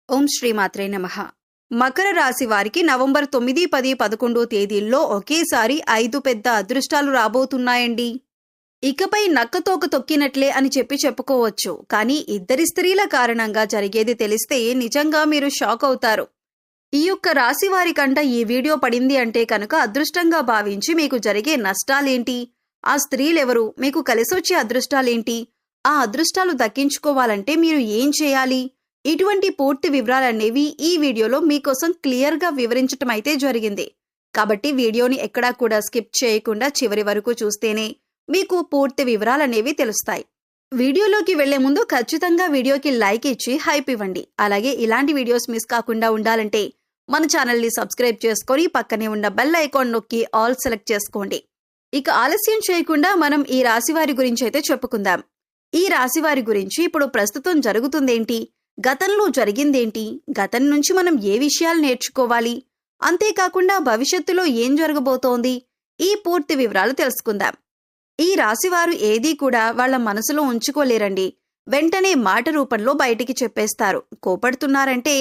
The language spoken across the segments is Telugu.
ఓం శ్రీమాత్రే నమః. మకర రాశి వారికి నవంబర్ 9, 10, 11 తేదీల్లో ఒకేసారి 5 పెద్ద అదృష్టాలు రాబోతున్నాయండి. ఇకపై నక్కతోక తొక్కినట్లే అని చెప్పుకోవచ్చు. కానీ ఇద్దరి స్త్రీల కారణంగా జరిగేది తెలిస్తే నిజంగా మీరు షాక్ అవుతారు. ఈ యొక్క రాశి వారికంట ఈ వీడియో పడింది అంటే కనుక అదృష్టంగా భావించి మీకు జరిగే నష్టాలేంటి, ఆ స్త్రీలెవరు, మీకు కలిసొచ్చే అదృష్టాలేంటి, ఆ అదృష్టాలు దక్కించుకోవాలంటే మీరు ఏం చేయాలి, ఇటువంటి పూర్తి వివరాలనేవి ఈ వీడియోలో మీకోసం క్లియర్గా వివరించటం అయితే జరిగింది. కాబట్టి వీడియోని ఎక్కడా కూడా స్కిప్ చేయకుండా చివరి వరకు చూస్తేనే మీకు పూర్తి వివరాలనేవి తెలుస్తాయి. వీడియోలోకి వెళ్లే ముందు ఖచ్చితంగా వీడియోకి లైక్ ఇచ్చి హైప్ ఇవ్వండి. అలాగే ఇలాంటి వీడియోస్ మిస్ కాకుండా ఉండాలంటే మన ఛానల్ని సబ్స్క్రైబ్ చేసుకొని పక్కనే ఉన్న బెల్ ఐకాన్ నొక్కి ఆల్ సెలెక్ట్ చేసుకోండి. ఇక ఆలస్యం చేయకుండా మనం ఈ రాశివారి గురించి అయితే చెప్పుకుందాం. ఈ రాశివారి గురించి ఇప్పుడు ప్రస్తుతం జరుగుతుందేంటి, గతంలో జరిగిందేంటి, గతం నుంచి మనం ఏ విషయాలు నేర్చుకోవాలి, అంతేకాకుండా భవిష్యత్తులో ఏం జరగబోతోంది, ఈ పూర్తి వివరాలు తెలుసుకుందాం. ఈ రాశివారు ఏదీ కూడా వాళ్ల మనసులో ఉంచుకోలేరండి. వెంటనే మాట రూపంలో బయటికి చెప్పేస్తారు. కోపడుతున్నారంటే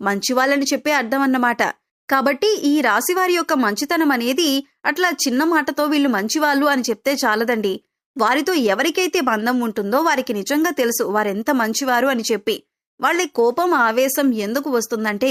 మంచివాళ్ళని చెప్పే అర్థం అన్నమాట. కాబట్టి ఈ రాశివారి యొక్క మంచితనం అనేది అట్లా చిన్న మాటతో వీళ్ళు మంచివాళ్ళు అని చెప్తే చాలదండి. వారితో ఎవరికైతే బంధం ఉంటుందో వారికి నిజంగా తెలుసు వారెంత మంచివారు అని చెప్పి. వాళ్ళ కోపం, ఆవేశం ఎందుకు వస్తుందంటే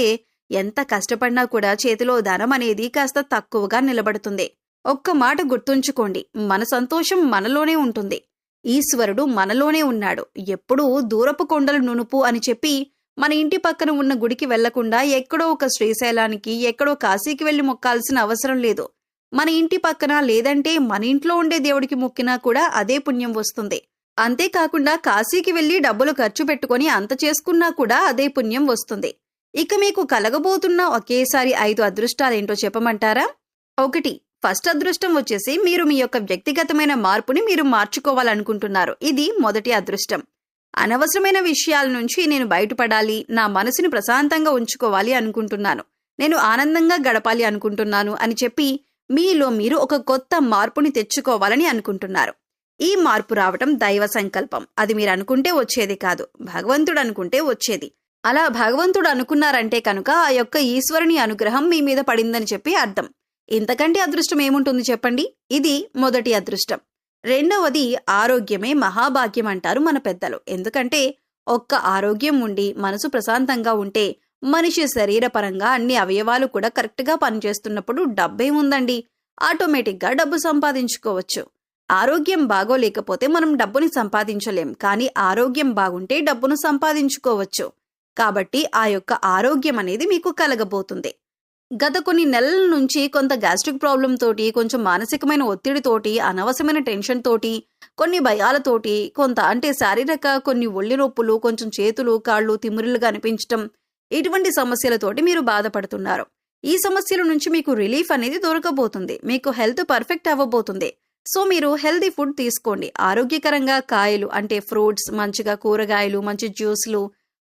ఎంత కష్టపడినా కూడా చేతిలో ధనం అనేది కాస్త తక్కువగా నిలబడుతుంది. ఒక్క మాట గుర్తుంచుకోండి, మన సంతోషం మనలోనే ఉంటుంది. ఈశ్వరుడు మనలోనే ఉన్నాడు. ఎప్పుడూ దూరపు కొండలు నునుపు అని చెప్పి మన ఇంటి పక్కన ఉన్న గుడికి వెళ్లకుండా ఎక్కడో ఒక శ్రీశైలానికి, ఎక్కడో కాశీకి వెళ్లి మొక్కాల్సిన అవసరం లేదు. మన ఇంటి పక్కన లేదంటే మన ఇంట్లో ఉండే దేవుడికి మొక్కినా కూడా అదే పుణ్యం వస్తుంది. అంతేకాకుండా కాశీకి వెళ్లి డబ్బులు ఖర్చు పెట్టుకుని అంత చేసుకున్నా కూడా అదే పుణ్యం వస్తుంది. ఇక మీకు కలగబోతున్న ఒకేసారి 5 అదృష్టాలేంటో చెప్పమంటారా? 1. ఫస్ట్ అదృష్టం వచ్చేసి మీరు మీ యొక్క వ్యక్తిగతమైన మార్పుని మీరు మార్చుకోవాలనుకుంటున్నారు. ఇది మొదటి అదృష్టం. అనవసరమైన విషయాల నుంచి నేను బయటపడాలి, నా మనసుని ప్రశాంతంగా ఉంచుకోవాలి అనుకుంటున్నాను, నేను ఆనందంగా గడపాలి అనుకుంటున్నాను అని చెప్పి మీలో మీరు ఒక కొత్త మార్పుని తెచ్చుకోవాలని అనుకుంటున్నారు. ఈ మార్పు రావటం దైవ సంకల్పం. అది మీరు అనుకుంటే వచ్చేది కాదు, భగవంతుడు అనుకుంటే వచ్చేది. అలా భగవంతుడు అనుకున్నారంటే కనుక ఆ యొక్క ఈశ్వరుని అనుగ్రహం మీ మీద పడిందని చెప్పి అర్థం. ఇంతకంటే అదృష్టం ఏముంటుంది చెప్పండి? ఇది మొదటి అదృష్టం. రెండవది ఆరోగ్యమే మహాభాగ్యం అంటారు మన పెద్దలు. ఎందుకంటే ఒక్క ఆరోగ్యం ఉండి మనసు ప్రశాంతంగా ఉంటే మనిషి శరీరపరంగా అన్ని అవయవాలు కూడా కరెక్ట్గా పనిచేస్తున్నప్పుడు డబ్బేముందండి, ఆటోమేటిక్గా డబ్బు సంపాదించుకోవచ్చు. ఆరోగ్యం బాగోలేకపోతే మనం డబ్బుని సంపాదించలేం, కానీ ఆరోగ్యం బాగుంటే డబ్బును సంపాదించుకోవచ్చు. కాబట్టి ఆ యొక్క ఆరోగ్యం అనేది మీకు కలగబోతుంది. గత కొన్ని నెలల నుంచి కొంత గ్యాస్ట్రిక్ ప్రాబ్లం తోటి, కొంచెం మానసికమైన ఒత్తిడితోటి, అనవసరమైన టెన్షన్ తోటి, కొన్ని భయాలతోటి, కొంత అంటే శారీరక కొన్ని ఒళ్ళి నొప్పులు, కొంచెం చేతులు కాళ్ళు తిమ్మిరులుగా అనిపించటం, ఇటువంటి సమస్యలతోటి మీరు బాధపడుతున్నారు. ఈ సమస్యల నుంచి మీకు రిలీఫ్ అనేది దొరకబోతుంది. మీకు హెల్త్ పర్ఫెక్ట్ అవ్వబోతుంది. సో మీరు హెల్దీ ఫుడ్ తీసుకోండి. ఆరోగ్యకరంగా కాయలు అంటే ఫ్రూట్స్, మంచిగా కూరగాయలు, మంచి జ్యూస్లు,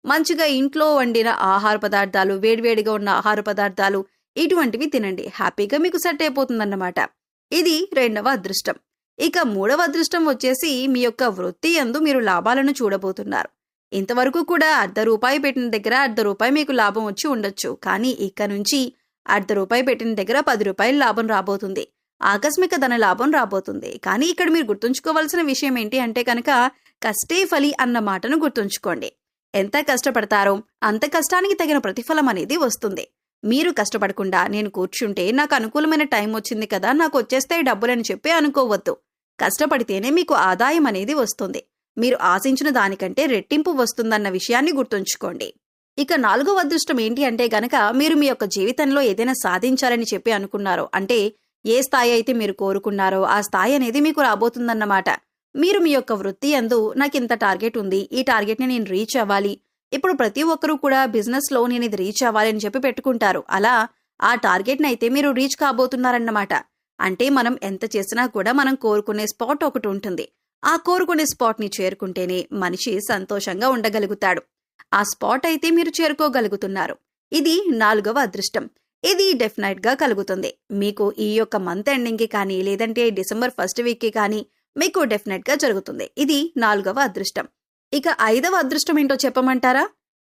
మంచిగా ఇంట్లో వండిన ఆహార పదార్థాలు, వేడివేడిగా ఉన్న ఆహార పదార్థాలు, ఇటువంటివి తినండి. హ్యాపీగా మీకు సెట్ అయిపోతుందన్నమాట. ఇది రెండవ అదృష్టం. ఇక మూడవ అదృష్టం వచ్చేసి మీ యొక్క వృత్తి యందు మీరు లాభాలను చూడబోతున్నారు. ఇంతవరకు కూడా ₹1 పెట్టిన దగ్గర ₹1 మీకు లాభం వచ్చి ఉండొచ్చు. కానీ ఇక నుంచి ₹1 పెట్టిన దగ్గర ₹10 లాభం రాబోతుంది. ఆకస్మిక ధన లాభం రాబోతుంది. కానీ ఇక్కడ మీరు గుర్తుంచుకోవాల్సిన విషయం ఏంటి అంటే కనుక కష్టే ఫలి అన్న మాటను గుర్తుంచుకోండి. ఎంత కష్టపడతారో అంత కష్టానికి తగిన ప్రతిఫలం అనేది వస్తుంది. మీరు కష్టపడకుండా నేను కూర్చుంటే నాకు అనుకూలమైన టైం వచ్చింది కదా, నాకు వచ్చేస్తాయి డబ్బులని చెప్పి అనుకోవద్దు. కష్టపడితేనే మీకు ఆదాయం అనేది వస్తుంది. మీరు ఆశించిన దానికంటే రెట్టింపు వస్తుందన్న విషయాన్ని గుర్తుంచుకోండి. ఇక 4వ అదృష్టం ఏంటి అంటే గనక మీరు మీ యొక్క జీవితంలో ఏదైనా సాధించాలని చెప్పి అనుకున్నారో, అంటే ఏ స్థాయి అయితే మీరు కోరుకున్నారో ఆ స్థాయి అనేది మీకు రాబోతుందన్నమాట. మీరు మీ యొక్క వృత్తి యందు నాకు ఇంత టార్గెట్ ఉంది, ఈ టార్గెట్ని నేను రీచ్ అవ్వాలి. ఇప్పుడు ప్రతి ఒక్కరూ కూడా బిజినెస్లో నేను ఇది రీచ్ అవ్వాలి అని చెప్పి పెట్టుకుంటారు. అలా ఆ టార్గెట్ని అయితే మీరు రీచ్ కాబోతున్నారన్నమాట. అంటే మనం ఎంత చేసినా కూడా మనం కోరుకునే స్పాట్ ఒకటి ఉంటుంది. ఆ కోరుకునే స్పాట్ని చేరుకుంటేనే మనిషి సంతోషంగా ఉండగలుగుతాడు. ఆ స్పాట్ అయితే మీరు చేరుకోగలుగుతున్నారు. ఇది 4వ అదృష్టం. ఇది డెఫినెట్గా కలుగుతుంది. మీకు ఈ యొక్క మంత్ ఎండింగ్కి కానీ లేదంటే డిసెంబర్ 1st వీక్కి కానీ మీకు డెఫినెట్గా జరుగుతుంది. ఇది 4వ అదృష్టం. ఇక 5వ అదృష్టం ఏంటో చెప్పమంటారా?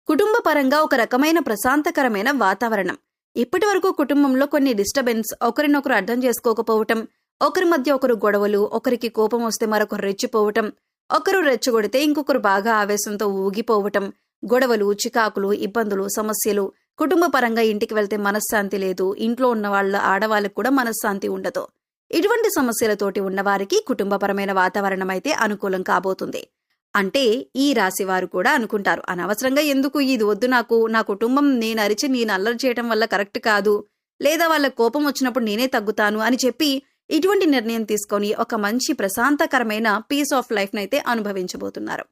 కుటుంబ పరంగా ఒక రకమైన ప్రశాంతకరమైన వాతావరణం. ఇప్పటి వరకు కుటుంబంలో కొన్ని డిస్టర్బెన్స్, ఒకరినొకరు అర్థం చేసుకోకపోవటం, ఒకరి మధ్య ఒకరు గొడవలు, ఒకరికి కోపం వస్తే మరొకరు రెచ్చిపోవటం, ఒకరు రెచ్చగొడితే ఇంకొకరు బాగా ఆవేశంతో ఊగిపోవటం, గొడవలు, చికాకులు, ఇబ్బందులు, సమస్యలు, కుటుంబ పరంగా ఇంటికి వెళ్తే మనశ్శాంతి లేదు, ఇంట్లో ఉన్న వాళ్ళ ఆడవాళ్ళకు కూడా మనశ్శాంతి ఉండదు. ఇటువంటి సమస్యలతోటి ఉన్నవారికి కుటుంబపరమైన వాతావరణం అయితే అనుకూలం కాబోతుంది. అంటే ఈ రాశి వారు కూడా అనుకుంటారు, అనవసరంగా ఎందుకు ఇది వద్దు, నా కుటుంబం నేను అరిచి నేను అల్లరి చేయటం వల్ల కరెక్ట్ కాదు, లేదా వాళ్ళ కోపం వచ్చినప్పుడు నేనే తగ్గుతాను అని చెప్పి ఇటువంటి నిర్ణయం తీసుకొని ఒక మంచి ప్రశాంతకరమైన పీస్ ఆఫ్ లైఫ్ నైతే అనుభవించబోతున్నారు.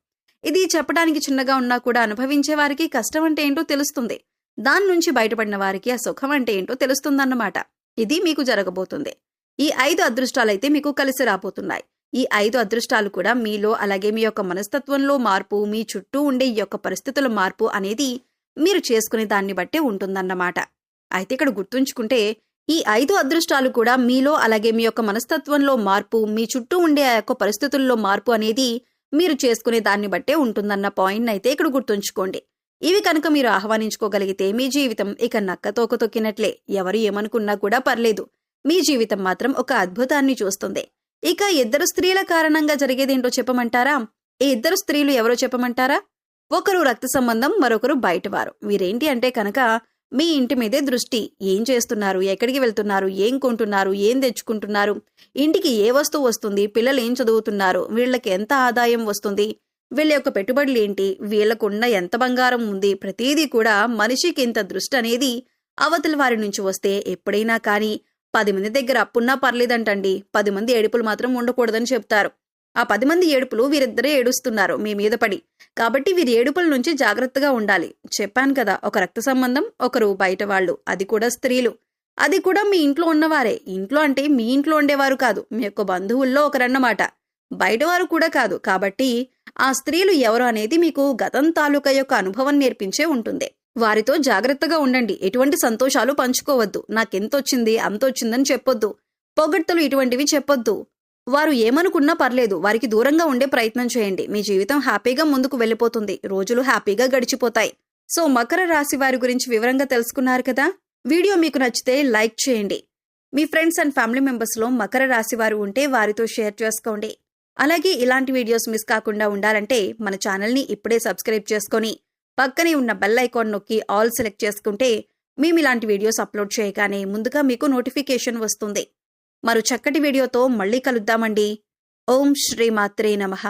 ఇది చెప్పడానికి చిన్నగా ఉన్నా కూడా అనుభవించే వారికి కష్టం అంటే ఏంటో తెలుస్తుంది. దాని నుంచి బయటపడిన వారికి ఆ సుఖం అంటే ఏంటో తెలుస్తుందన్నమాట. ఇది మీకు జరగబోతుంది. ఈ 5 అదృష్టాలైతే మీకు కలిసి రాబోతున్నాయి. ఈ 5 అదృష్టాలు కూడా మీలో, అలాగే మీ యొక్క మనస్తత్వంలో మార్పు, మీ చుట్టూ ఉండే ఈ యొక్క పరిస్థితుల మార్పు అనేది మీరు చేసుకునే దాన్ని బట్టే ఉంటుందన్నమాట. అయితే ఇక్కడ గుర్తుంచుకుంటే ఈ 5 అదృష్టాలు కూడా మీలో, అలాగే మీ యొక్క మనస్తత్వంలో మార్పు, మీ చుట్టూ ఉండే ఆ యొక్క పరిస్థితుల్లో మార్పు అనేది మీరు చేసుకునే దాన్ని బట్టే ఉంటుందన్న పాయింట్ అయితే ఇక్కడ గుర్తుంచుకోండి. ఇవి కనుక మీరు ఆహ్వానించుకోగలిగితే మీ జీవితం ఇక నక్కతోక తొక్కినట్లే. ఎవరు ఏమనుకున్నా కూడా పర్లేదు, మీ జీవితం మాత్రం ఒక అద్భుతాన్ని చూస్తుంది. ఇక 2 స్త్రీల కారణంగా జరిగేదేంటో చెప్పమంటారా? ఈ 2 స్త్రీలు ఎవరో చెప్పమంటారా? ఒకరు రక్త సంబంధం, మరొకరు బయటవారు. వీరేంటి అంటే కనుక మీ ఇంటి మీదే దృష్టి. ఏం చేస్తున్నారు, ఎక్కడికి వెళ్తున్నారు, ఏం కొంటున్నారు, ఏం తెచ్చుకుంటున్నారు, ఇంటికి ఏ వస్తువు వస్తుంది, పిల్లలు ఏం చదువుతున్నారు, వీళ్ళకి ఎంత ఆదాయం వస్తుంది, వీళ్ళ యొక్క పెట్టుబడులు ఏంటి, వీళ్ళకున్న ఎంత బంగారం ఉంది, ప్రతిదీ కూడా మనిషికి ఇంత దృష్టి అనేది అవతల వారి నుంచి వస్తే ఎప్పుడైనా కానీ 10 మంది దగ్గర అప్పున్నా పర్లేదంటండి, 10 మంది ఏడుపులు మాత్రం ఉండకూడదని చెప్తారు. ఆ 10 మంది ఏడుపులు వీరిద్దరే ఏడుస్తున్నారు మీ మీద పడి. కాబట్టి వీరి ఏడుపుల నుంచి జాగ్రత్తగా ఉండాలి. చెప్పాను కదా, ఒక రక్త సంబంధం, ఒకరు బయట వాళ్ళు, అది కూడా స్త్రీలు, అది కూడా మీ ఇంట్లో ఉన్నవారే. ఇంట్లో అంటే మీ ఇంట్లో ఉండేవారు కాదు, మీ యొక్క బంధువుల్లో ఒకరన్నమాట. బయటవారు కూడా కాదు. కాబట్టి ఆ స్త్రీలు ఎవరు అనేది మీకు గతం తాలూకా యొక్క అనుభవం నేర్పించే ఉంటుంది. వారితో జాగ్రత్తగా ఉండండి. ఎటువంటి సంతోషాలు పంచుకోవద్దు. నాకెంతొచ్చింది అంతొచ్చిందని చెప్పొద్దు. పొగడ్తలు ఇటువంటివి చెప్పొద్దు. వారు ఏమనుకున్నా పర్లేదు, వారికి దూరంగా ఉండే ప్రయత్నం చేయండి. మీ జీవితం హ్యాపీగా ముందుకు వెళ్ళిపోతుంది. రోజులు హ్యాపీగా గడిచిపోతాయి. సో మకర రాశి వారి గురించి వివరంగా తెలుసుకున్నారు కదా. వీడియో మీకు నచ్చితే లైక్ చేయండి. మీ ఫ్రెండ్స్ అండ్ ఫ్యామిలీ మెంబర్స్లో మకర రాశి వారు ఉంటే వారితో షేర్ చేసుకోండి. అలాగే ఇలాంటి వీడియోస్ మిస్ కాకుండా ఉండాలంటే మన ఛానల్ని ఇప్పుడే సబ్స్క్రైబ్ చేసుకొని పక్కనే ఉన్న బెల్ ఐకాన్ నొక్కి ఆల్ సెలెక్ట్ చేసుకుంటే మేము ఇలాంటి వీడియోస్ అప్లోడ్ చేయగానే ముందుగా మీకు నోటిఫికేషన్ వస్తుంది. మరో చక్కటి వీడియోతో మళ్ళీ కలుద్దామండి. ఓం శ్రీ మాత్రే నమః.